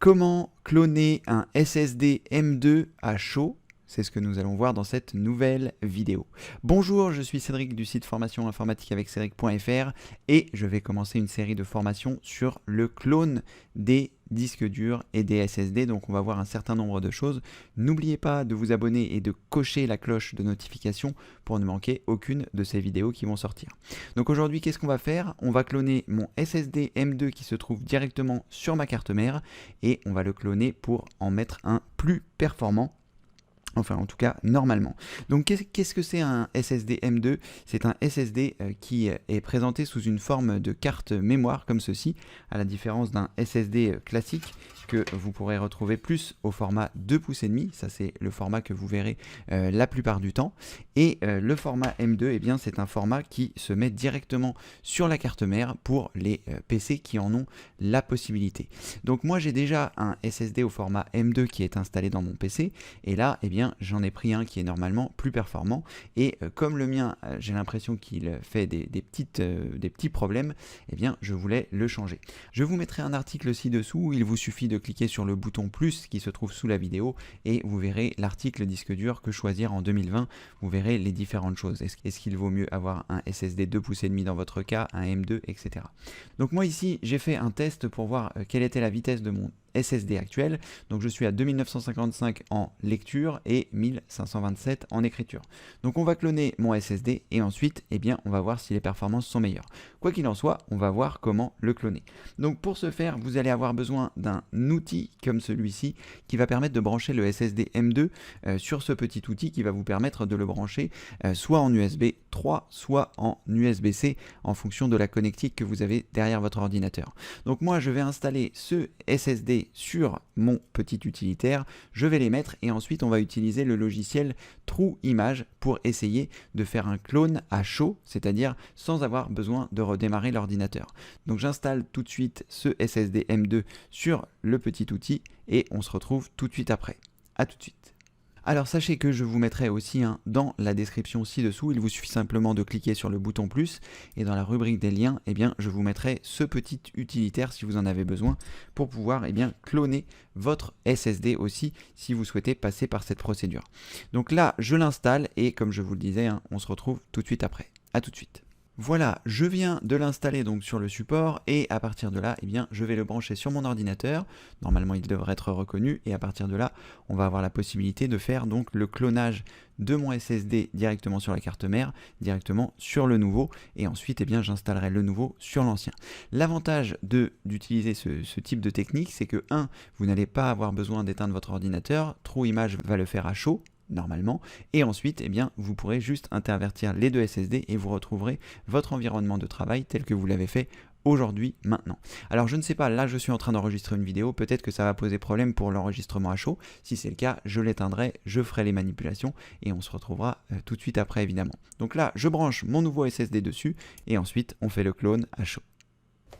Comment cloner un SSD M2 à chaud? C'est ce que nous allons voir dans cette nouvelle vidéo. Bonjour, je suis Cédric du site formation informatique avec Cédric.fr et je vais commencer une série de formations sur le clone des disques durs et des SSD. Donc on va voir un certain nombre de choses. N'oubliez pas de vous abonner et de cocher la cloche de notification pour ne manquer aucune de ces vidéos qui vont sortir. Donc aujourd'hui, qu'est-ce qu'on va faire? On va cloner mon SSD M2 qui se trouve directement sur ma carte mère et on va le cloner pour en mettre un plus performant. Enfin, en tout cas, normalement. Donc, qu'est-ce que c'est un SSD M2? C'est un SSD qui est présenté sous une forme de carte mémoire comme ceci, à la différence d'un SSD classique que vous pourrez retrouver plus au format 2,5 pouces. Ça, c'est le format que vous verrez la plupart du temps. Et le format M2, eh bien, c'est un format qui se met directement sur la carte mère pour les PC qui en ont la possibilité. Donc, moi, j'ai déjà un SSD au format M2 qui est installé dans mon PC. Et là, eh bien, j'en ai pris un qui est normalement plus performant et comme le mien j'ai l'impression qu'il fait des petits problèmes, eh bien je voulais le changer. Je vous mettrai un article ci-dessous, il vous suffit de cliquer sur le bouton plus qui se trouve sous la vidéo et vous verrez l'article disque dur que choisir en 2020, vous verrez les différentes choses. Est-ce qu'il vaut mieux avoir un SSD 2,5 pouces dans votre cas, un M2, etc. Donc moi ici j'ai fait un test pour voir quelle était la vitesse de mon SSD actuel, donc je suis à 2955 en lecture et 1527 en écriture. Donc on va cloner mon SSD et ensuite eh bien, on va voir si les performances sont meilleures. Quoi qu'il en soit, on va voir comment le cloner. Donc pour ce faire, vous allez avoir besoin d'un outil comme celui-ci qui va permettre de brancher le SSD M2 sur ce petit outil qui va vous permettre de le brancher soit en USB 3, soit en USB-C en fonction de la connectique que vous avez derrière votre ordinateur. Donc moi je vais installer ce SSD sur mon petit utilitaire, je vais les mettre et ensuite on va utiliser le logiciel TrueImage pour essayer de faire un clone à chaud, c'est-à-dire sans avoir besoin de redémarrer l'ordinateur. Donc j'installe tout de suite ce SSD M2 sur le petit outil et on se retrouve tout de suite après. A tout de suite. Alors sachez que je vous mettrai aussi dans la description ci-dessous, il vous suffit simplement de cliquer sur le bouton plus et dans la rubrique des liens, eh bien, je vous mettrai ce petit utilitaire si vous en avez besoin pour pouvoir eh bien, cloner votre SSD aussi si vous souhaitez passer par cette procédure. Donc là, je l'installe et comme je vous le disais, on se retrouve tout de suite après. A tout de suite. Voilà, je viens de l'installer donc sur le support et à partir de là, eh bien, je vais le brancher sur mon ordinateur. Normalement, il devrait être reconnu et à partir de là, on va avoir la possibilité de faire donc le clonage de mon SSD directement sur la carte mère, directement sur le nouveau et ensuite, eh bien, j'installerai le nouveau sur l'ancien. L'avantage d'utiliser ce type de technique, c'est que 1, vous n'allez pas avoir besoin d'éteindre votre ordinateur, TrueImage va le faire à chaud normalement, et ensuite eh bien, vous pourrez juste intervertir les deux SSD et vous retrouverez votre environnement de travail tel que vous l'avez fait aujourd'hui, maintenant. Alors je ne sais pas, là je suis en train d'enregistrer une vidéo, peut-être que ça va poser problème pour l'enregistrement à chaud, si c'est le cas, je l'éteindrai, je ferai les manipulations et on se retrouvera tout de suite après évidemment. Donc là, je branche mon nouveau SSD dessus et ensuite on fait le clone à chaud.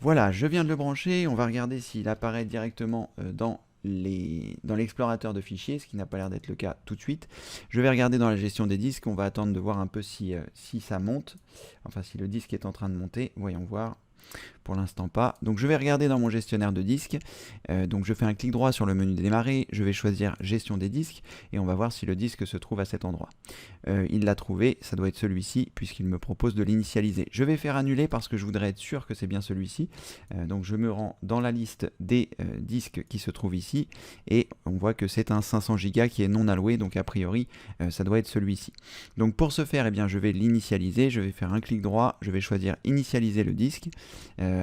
Voilà, je viens de le brancher, on va regarder s'il apparaît directement dans l'explorateur de fichiers, ce qui n'a pas l'air d'être le cas tout de suite. Je vais regarder dans la gestion des disques, on va attendre de voir un peu si ça monte, enfin si le disque est en train de monter, voyons voir. Pour l'instant pas. Donc je vais regarder dans mon gestionnaire de disques. Donc je fais un clic droit sur le menu démarrer, je vais choisir gestion des disques et on va voir si le disque se trouve à cet endroit. Il l'a trouvé, ça doit être celui-ci puisqu'il me propose de l'initialiser. Je vais faire annuler parce que je voudrais être sûr que c'est bien celui-ci. Donc je me rends dans la liste des disques qui se trouvent ici et on voit que c'est un 500 Go qui est non alloué, donc a priori ça doit être celui-ci. Donc pour ce faire, eh bien, je vais l'initialiser, je vais faire un clic droit, je vais choisir initialiser le disque.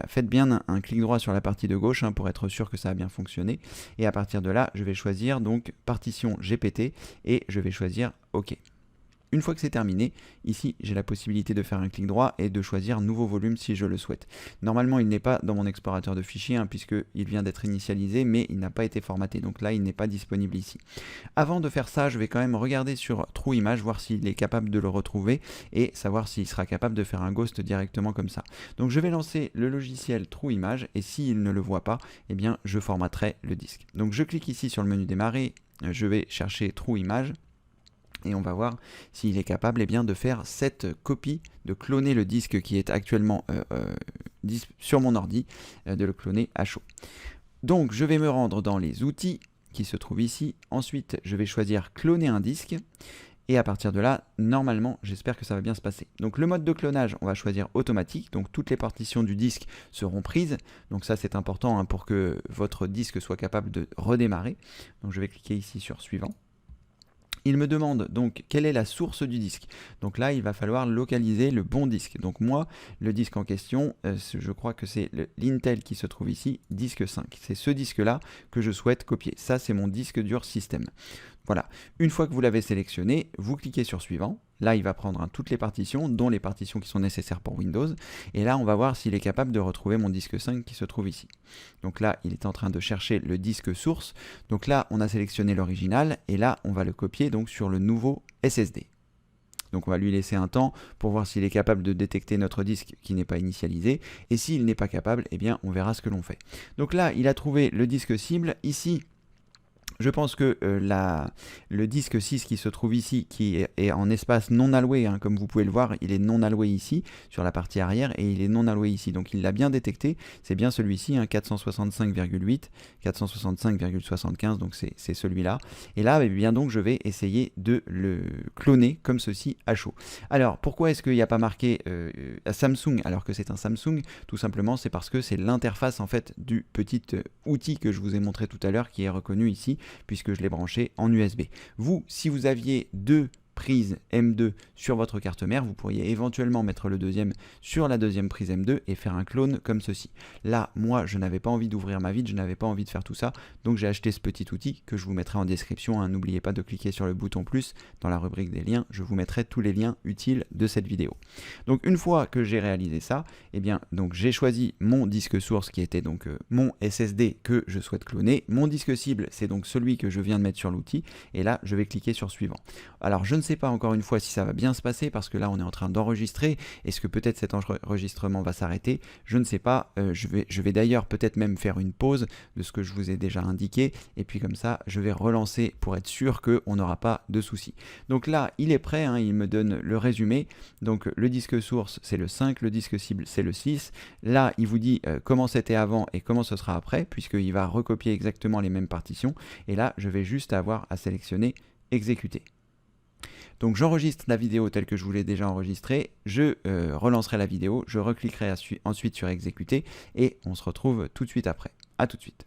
Faites bien un clic droit sur la partie de gauche pour être sûr que ça a bien fonctionné et à partir de là je vais choisir donc partition GPT et je vais choisir OK. Une fois que c'est terminé, ici j'ai la possibilité de faire un clic droit et de choisir nouveau volume si je le souhaite. Normalement il n'est pas dans mon explorateur de fichiers puisqu'il vient d'être initialisé mais il n'a pas été formaté, donc là il n'est pas disponible ici. Avant de faire ça, je vais quand même regarder sur TrueImage, voir s'il est capable de le retrouver et savoir s'il sera capable de faire un ghost directement comme ça. Donc je vais lancer le logiciel TrueImage et s'il ne le voit pas, eh bien je formaterai le disque. Donc je clique ici sur le menu démarrer, je vais chercher TrueImage. Et on va voir s'il est capable eh bien, de faire cette copie, de cloner le disque qui est actuellement sur mon ordi, de le cloner à chaud. Donc je vais me rendre dans les outils qui se trouvent ici. Ensuite, je vais choisir cloner un disque. Et à partir de là, normalement, j'espère que ça va bien se passer. Donc le mode de clonage, on va choisir automatique. Donc toutes les partitions du disque seront prises. Donc ça, c'est important hein, pour que votre disque soit capable de redémarrer. Donc je vais cliquer ici sur suivant. Il me demande donc quelle est la source du disque. Donc là, il va falloir localiser le bon disque. Donc moi, le disque en question, je crois que c'est l'Intel qui se trouve ici, disque 5. C'est ce disque-là que je souhaite copier. Ça, c'est mon disque dur système. Voilà. Une fois que vous l'avez sélectionné, vous cliquez sur suivant. Là, il va prendre hein, toutes les partitions, dont les partitions qui sont nécessaires pour Windows. Et là, on va voir s'il est capable de retrouver mon disque 5 qui se trouve ici. Donc là, il est en train de chercher le disque source. Donc là, on a sélectionné l'original. Et là, on va le copier donc, sur le nouveau SSD. Donc on va lui laisser un temps pour voir s'il est capable de détecter notre disque qui n'est pas initialisé. Et s'il n'est pas capable, eh bien, on verra ce que l'on fait. Donc là, il a trouvé le disque cible. Ici, je pense que le disque 6 qui se trouve ici, qui est en espace non alloué, hein, comme vous pouvez le voir, il est non alloué ici, sur la partie arrière, et il est non alloué ici. Donc il l'a bien détecté, c'est bien celui-ci, hein, 465,8, 465,75, donc c'est celui-là. Et là, eh bien donc, je vais essayer de le cloner comme ceci à chaud. Alors, pourquoi est-ce qu'il n'y a pas marqué Samsung alors que c'est un Samsung? Tout simplement, c'est parce que c'est l'interface en fait du petit outil que je vous ai montré tout à l'heure qui est reconnu ici, puisque je l'ai branché en USB. Vous, si vous aviez deux prise M2 sur votre carte mère, vous pourriez éventuellement mettre le deuxième sur la deuxième prise M2 et faire un clone comme ceci. Là, moi, je n'avais pas envie d'ouvrir ma vide, je n'avais pas envie de faire tout ça, donc j'ai acheté ce petit outil que je vous mettrai en description. Hein. N'oubliez pas de cliquer sur le bouton plus dans la rubrique des liens, je vous mettrai tous les liens utiles de cette vidéo. Donc une fois que j'ai réalisé ça, eh bien, donc j'ai choisi mon disque source qui était donc mon SSD que je souhaite cloner. Mon disque cible, c'est donc celui que je viens de mettre sur l'outil, et là, je vais cliquer sur suivant. Alors, je ne sais pas encore une fois si ça va bien se passer parce que là on est en train d'enregistrer. Est-ce que peut-être cet enregistrement va s'arrêter? Je ne sais pas. Je vais d'ailleurs peut-être même faire une pause de ce que je vous ai déjà indiqué et puis comme ça je vais relancer pour être sûr qu'on n'aura pas de soucis. Donc là il est prêt, hein, il me donne le résumé. Donc le disque source c'est le 5, le disque cible c'est le 6. Là il vous dit comment c'était avant et comment ce sera après puisqu'il va recopier exactement les mêmes partitions et là je vais juste avoir à sélectionner exécuter. Donc j'enregistre la vidéo telle que je vous l'ai déjà enregistrée, je relancerai la vidéo, je recliquerai ensuite sur exécuter et on se retrouve tout de suite après. A tout de suite.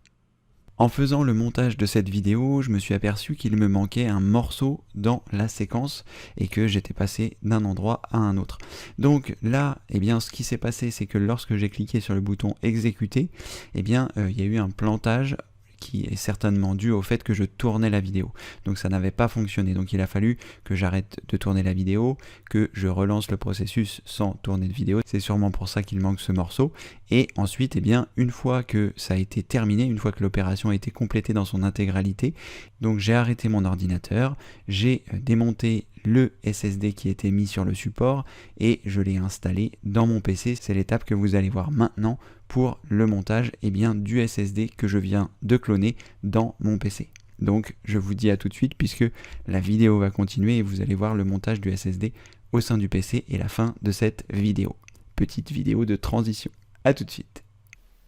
En faisant le montage de cette vidéo, je me suis aperçu qu'il me manquait un morceau dans la séquence et que j'étais passé d'un endroit à un autre. Donc là, eh bien, ce qui s'est passé, c'est que lorsque j'ai cliqué sur le bouton exécuter, eh bien, il y a eu un plantage qui est certainement dû au fait que je tournais la vidéo. Donc ça n'avait pas fonctionné. Donc il a fallu que j'arrête de tourner la vidéo, que je relance le processus sans tourner de vidéo. C'est sûrement pour ça qu'il manque ce morceau. Et ensuite, eh bien, une fois que ça a été terminé, une fois que l'opération a été complétée dans son intégralité, donc j'ai arrêté mon ordinateur, j'ai démonté le SSD qui était mis sur le support et je l'ai installé dans mon PC. C'est l'étape que vous allez voir maintenant pour le montage bien, du SSD que je viens de cloner dans mon PC. Donc je vous dis à tout de suite puisque la vidéo va continuer et vous allez voir le montage du SSD au sein du PC et la fin de cette vidéo. Petite vidéo de transition. À tout de suite.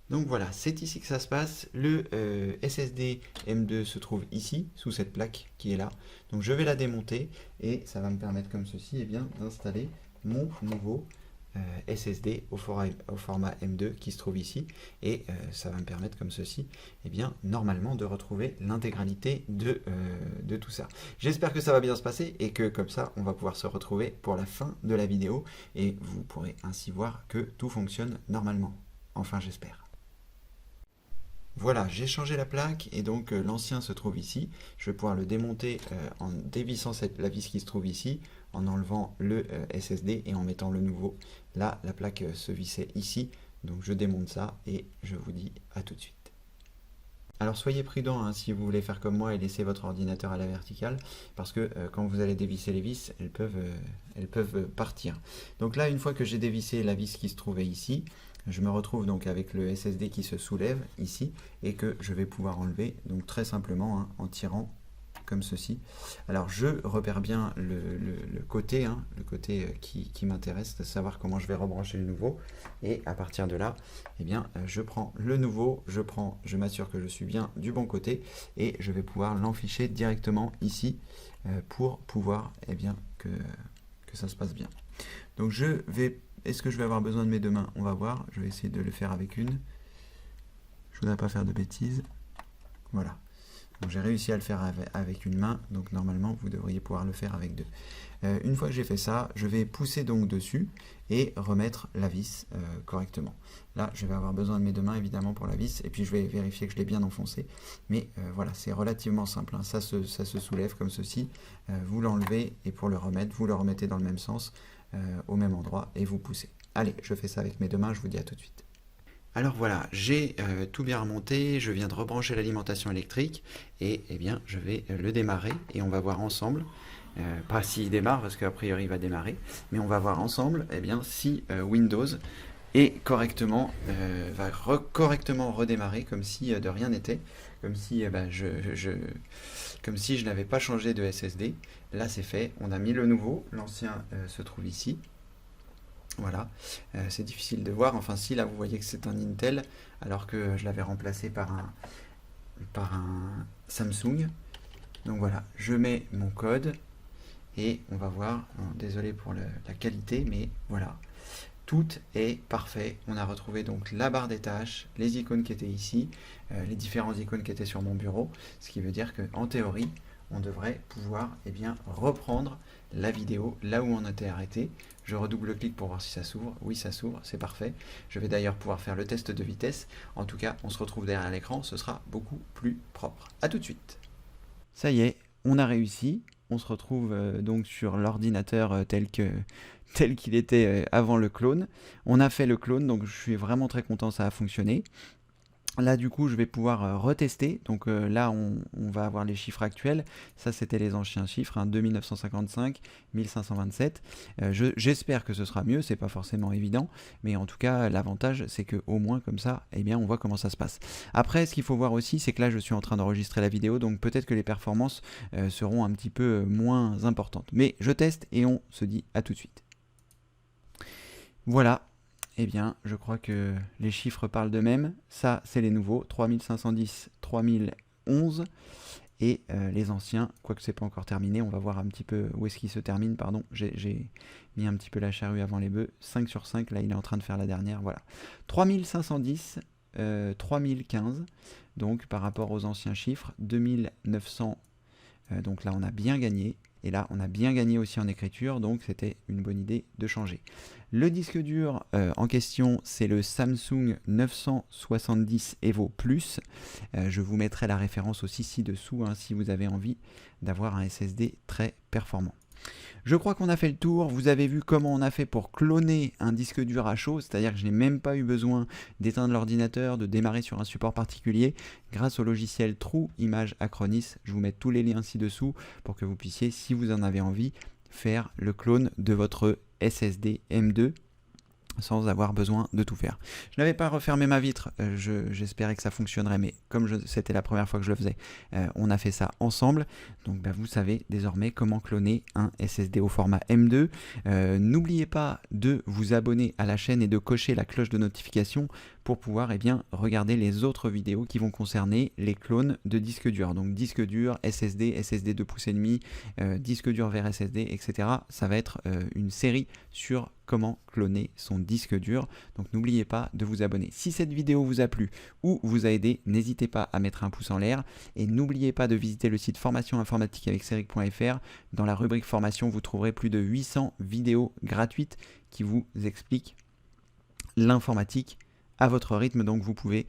Donc voilà, c'est ici que ça se passe. Le SSD M2 se trouve ici, sous cette plaque qui est là. Donc je vais la démonter et ça va me permettre comme ceci d'installer mon nouveau SSD au format M2 qui se trouve ici. Et ça va me permettre comme ceci, normalement de retrouver l'intégralité de tout ça. J'espère que ça va bien se passer et que comme ça, on va pouvoir se retrouver pour la fin de la vidéo. Et vous pourrez ainsi voir que tout fonctionne normalement. Enfin, j'espère. Voilà, j'ai changé la plaque et donc l'ancien se trouve ici. Je vais pouvoir le démonter en dévissant la vis qui se trouve ici, en enlevant le SSD et en mettant le nouveau. Là, la plaque se vissait ici, donc je démonte ça et je vous dis à tout de suite. Alors soyez prudents hein, si vous voulez faire comme moi et laisser votre ordinateur à la verticale, parce que quand vous allez dévisser les vis, elles peuvent partir. Donc là, une fois que j'ai dévissé la vis qui se trouvait ici, je me retrouve donc avec le SSD qui se soulève ici et que je vais pouvoir enlever donc très simplement en tirant comme ceci. Alors je repère bien le côté, hein, le côté qui m'intéresse, de savoir comment je vais rebrancher le nouveau. Et à partir de là, eh bien, je prends le nouveau, je m'assure que je suis bien du bon côté et je vais pouvoir l'enficher directement ici pour pouvoir eh bien, que ça se passe bien. Donc est-ce que je vais avoir besoin de mes deux mains? On va voir, je vais essayer de le faire avec une. Je voudrais pas faire de bêtises. Voilà. Donc j'ai réussi à le faire avec une main, donc normalement vous devriez pouvoir le faire avec deux. Une fois que j'ai fait ça, je vais pousser donc dessus et remettre la vis correctement. Là, je vais avoir besoin de mes deux mains évidemment pour la vis, et puis je vais vérifier que je l'ai bien enfoncé. Mais voilà, c'est relativement simple, hein. Ça se soulève comme ceci, vous l'enlevez, et pour le remettre, vous le remettez dans le même sens, au même endroit, et vous poussez. Allez, je fais ça avec mes deux mains, je vous dis à tout de suite. Alors voilà, j'ai tout bien remonté, je viens de rebrancher l'alimentation électrique et eh bien, je vais le démarrer et on va voir ensemble, pas s'il démarre parce qu'a priori il va démarrer, mais on va voir ensemble eh bien, si Windows est correctement, correctement redémarrer comme si de rien n'était, comme si, comme si je n'avais pas changé de SSD. Là c'est fait, on a mis le nouveau, l'ancien se trouve ici. Voilà, c'est difficile de voir, enfin si là vous voyez que c'est un Intel alors que je l'avais remplacé par un Samsung. Donc voilà, je mets mon code et on va voir, désolé pour la qualité, mais voilà, tout est parfait. On a retrouvé donc la barre des tâches, les icônes qui étaient ici, les différentes icônes qui étaient sur mon bureau, ce qui veut dire qu'en théorie, on devrait pouvoir eh bien, reprendre la vidéo là où on était arrêté. Je redouble-clique pour voir si ça s'ouvre. Oui, ça s'ouvre, c'est parfait. Je vais d'ailleurs pouvoir faire le test de vitesse. En tout cas, on se retrouve derrière l'écran, ce sera beaucoup plus propre. A tout de suite. Ça y est, on a réussi. On se retrouve donc sur l'ordinateur tel qu'il était avant le clone. On a fait le clone, donc je suis vraiment très content, ça a fonctionné. Là du coup je vais pouvoir retester, donc là on va avoir les chiffres actuels, ça c'était les anciens chiffres, hein, 2955, 1527, j'espère que ce sera mieux, c'est pas forcément évident, mais en tout cas l'avantage c'est que au moins comme ça, eh bien on voit comment ça se passe. Après ce qu'il faut voir aussi c'est que là je suis en train d'enregistrer la vidéo, donc peut-être que les performances seront un petit peu moins importantes, mais je teste et on se dit à tout de suite. Voilà. Eh bien, je crois que les chiffres parlent d'eux-mêmes. Ça, c'est les nouveaux, 3510, 3011. Et les anciens, quoique c'est pas encore terminé, on va voir un petit peu où est-ce qu'il se termine, pardon. J'ai mis un petit peu la charrue avant les bœufs. 5 sur 5, là il est en train de faire la dernière, voilà. 3510, 3015, donc par rapport aux anciens chiffres, 2900, donc là on a bien gagné. Et là, on a bien gagné aussi en écriture, donc c'était une bonne idée de changer. Le disque dur en question, c'est le Samsung 970 Evo Plus. Je vous mettrai la référence aussi ci-dessous, hein, si vous avez envie d'avoir un SSD très performant. Je crois qu'on a fait le tour. Vous avez vu comment on a fait pour cloner un disque dur à chaud, c'est-à-dire que je n'ai même pas eu besoin d'éteindre l'ordinateur, de démarrer sur un support particulier. Grâce au logiciel True Image Acronis, je vous mets tous les liens ci-dessous pour que vous puissiez, si vous en avez envie, faire le clone de votre SSD M2 sans avoir besoin de tout faire. Je n'avais pas refermé ma vitre, j'espérais que ça fonctionnerait, mais comme c'était la première fois que je le faisais, on a fait ça ensemble. Donc vous savez désormais comment cloner un SSD au format M2. N'oubliez pas de vous abonner à la chaîne et de cocher la cloche de notification pour pouvoir regarder les autres vidéos qui vont concerner les clones de disques durs. Donc disque dur, SSD, SSD 2,5 pouces, disque dur vers SSD, etc. Ça va être une série sur comment cloner son disque dur. Donc n'oubliez pas de vous abonner. Si cette vidéo vous a plu ou vous a aidé, n'hésitez pas à mettre un pouce en l'air et n'oubliez pas de visiter le site formation informatique avec Ceric.fr. Dans la rubrique formation, vous trouverez plus de 800 vidéos gratuites qui vous expliquent l'informatique à votre rythme. Donc vous pouvez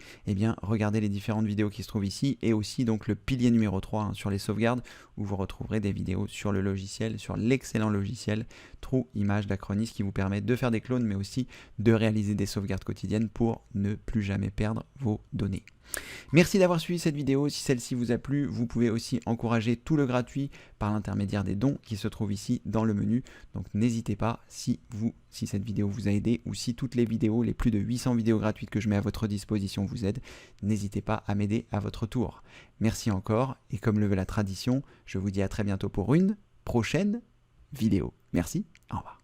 regarder les différentes vidéos qui se trouvent ici et aussi donc le pilier numéro 3 sur les sauvegardes où vous retrouverez des vidéos sur le logiciel, sur l'excellent logiciel True Image d'Acronis qui vous permet de faire des clones mais aussi de réaliser des sauvegardes quotidiennes pour ne plus jamais perdre vos données. Merci d'avoir suivi cette vidéo. Si celle-ci vous a plu, vous pouvez aussi encourager tout le gratuit par l'intermédiaire des dons qui se trouvent ici dans le menu. Donc n'hésitez pas, si cette vidéo vous a aidé ou si toutes les vidéos, les plus de 800 vidéos gratuites que je mets à votre disposition vous aident, n'hésitez pas à m'aider à votre tour. Merci encore et comme le veut la tradition, je vous dis à très bientôt pour une prochaine vidéo. Merci, au revoir.